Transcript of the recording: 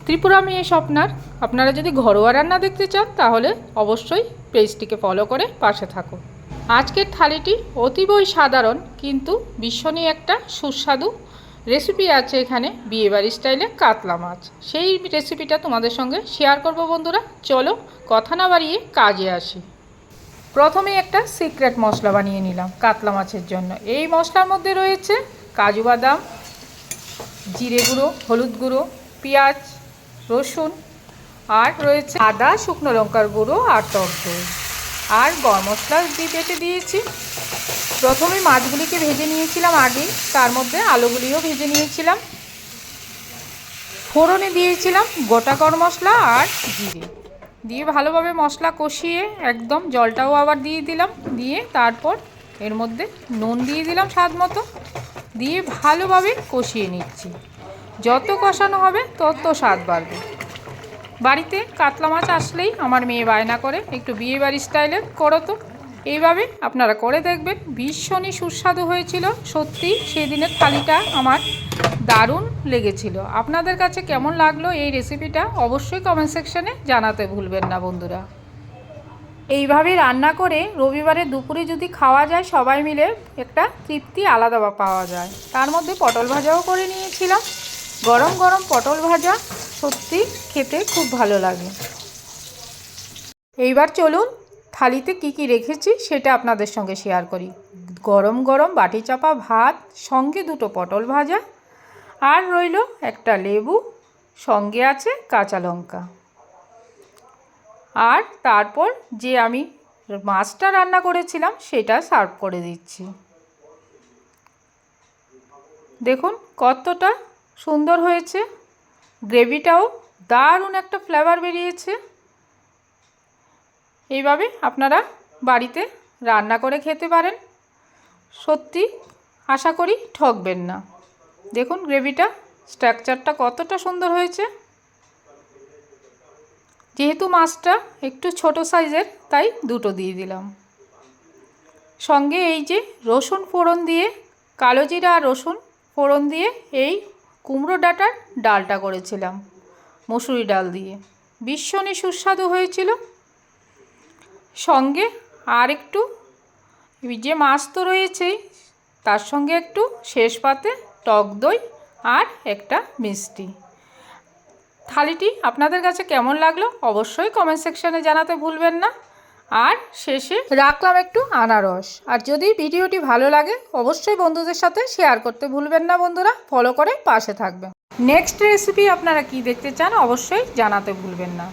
ত্রিপুরা মেয়ে স্বপ্নার। আপনারা যদি ঘরোয়া রান্না দেখতে চান তাহলে অবশ্যই পেজটিকে ফলো করে পাশে থাকুন। আজকের থালিটি অতীবই সাধারণ কিন্তু ভীষণই একটা সুস্বাদু রেসিপি আছে এখানে, বিয়েবাড়ি স্টাইলে কাতলা মাছ। সেই রেসিপিটা তোমাদের সঙ্গে শেয়ার করব বন্ধুরা। চলো কথা না বাড়িয়ে কাজে আসি। প্রথমে একটা সিক্রেট মশলা বানিয়ে নিলাম কাতলা মাছের জন্য। এই মশলার মধ্যে রয়েছে কাজু বাদাম, জিরে গুঁড়ো, হলুদ গুঁড়ো, পেঁয়াজ, রসুন, আর রয়েছে আদা, শুকনো লঙ্কার গুঁড়ো আর টক দই আর গরম মশলা দিয়ে বেটে দিয়েছি। প্রথমে মাছগুলিকে ভেজে নিয়েছিলাম আগেই, তার মধ্যে আলুগুলিও ভেজে নিয়েছিলাম। ফোড়নে দিয়েছিলাম গোটা গরম মশলা আর জিরে দিয়ে ভালোভাবে মশলা কষিয়ে একদম জলটাও আবার দিয়ে দিলাম। দিয়ে তারপর এর মধ্যে নুন দিয়ে দিলাম স্বাদ মতো, দিয়ে ভালোভাবে কষিয়ে নিচ্ছি। যত কষানো হবে তত স্বাদ বাড়বে। বাড়িতে কাতলা মাছ আসলেই আমার মেয়ে বায়না করে একটু বিয়েবাড়ি স্টাইলে করো তো। এইভাবে আপনারা করে দেখবেন, ভীষণই সুস্বাদু হয়েছিল। সত্যি সেদিনের থালিটা আমার দারুণ লেগেছিল। আপনাদের কাছে কেমন লাগলো এই রেসিপিটা অবশ্যই কমেন্ট সেকশানে জানাতে ভুলবেন না বন্ধুরা। এইভাবে রান্না করে রবিবারে দুপুরে যদি খাওয়া যায় সবাই মিলে, একটা তৃপ্তি আলাদা পাওয়া যায়। তার মধ্যে পটল ভাজাও করে নিয়েছিলাম। গরম গরম পটল ভাজা সত্যি খেতে খুব ভালো লাগে। এইবার চলুন থালিতে কি কি রেখেছি সেটা আপনাদের সঙ্গে শেয়ার করি। গরম গরম বাটি চাপা ভাত, সঙ্গে দুটো পটল ভাজা, আর রইল একটা লেবু, সঙ্গে আছে কাঁচা লঙ্কা। আর তারপর যে আমি মাছটা রান্না করেছিলাম সেটা সার্ভ করে দিচ্ছি। দেখুন কতটা সুন্দর হয়েছে, গ্রেভিটাও দারুণ একটা ফ্লেভার বেরিয়েছে। এইভাবে আপনারা বাড়িতে রান্না করে খেতে পারেন, সত্যি আশা করি ঠকবেন না। দেখুন গ্রেভিটা স্ট্রাকচারটা কতটা সুন্দর হয়েছে। যেহেতু মাছটা একটু ছোট সাইজের তাই দুটো দিয়ে দিলাম। সঙ্গে এই যে রসুন ফোড়ন দিয়ে, কালো জিরা আর রসুন ফোড়ন দিয়ে এই কুমড়ো ডাঁটার ডালটা করেছিলাম মসুরি ডাল দিয়ে, ভীষণই সুস্বাদু হয়েছিল। সঙ্গে আর একটু যে মাছ তো রয়েছেই, তার সঙ্গে একটু শেষ পাতে টক দই আর একটা মিষ্টি। থালিটি আপনাদের কাছে কেমন লাগলো অবশ্যই কমেন্ট সেকশানে জানাতে ভুলবেন না। আর শেষে রাখলাম একটু আনারস। আর যদি ভিডিওটি ভালো লাগে অবশ্যই বন্ধুদের সাথে শেয়ার করতে ভুলবেন না বন্ধুরা। ফলো করে পাশে থাকবেন। নেক্সট রেসিপি আপনারা কি দেখতে চান অবশ্যই জানাতে ভুলবেন না।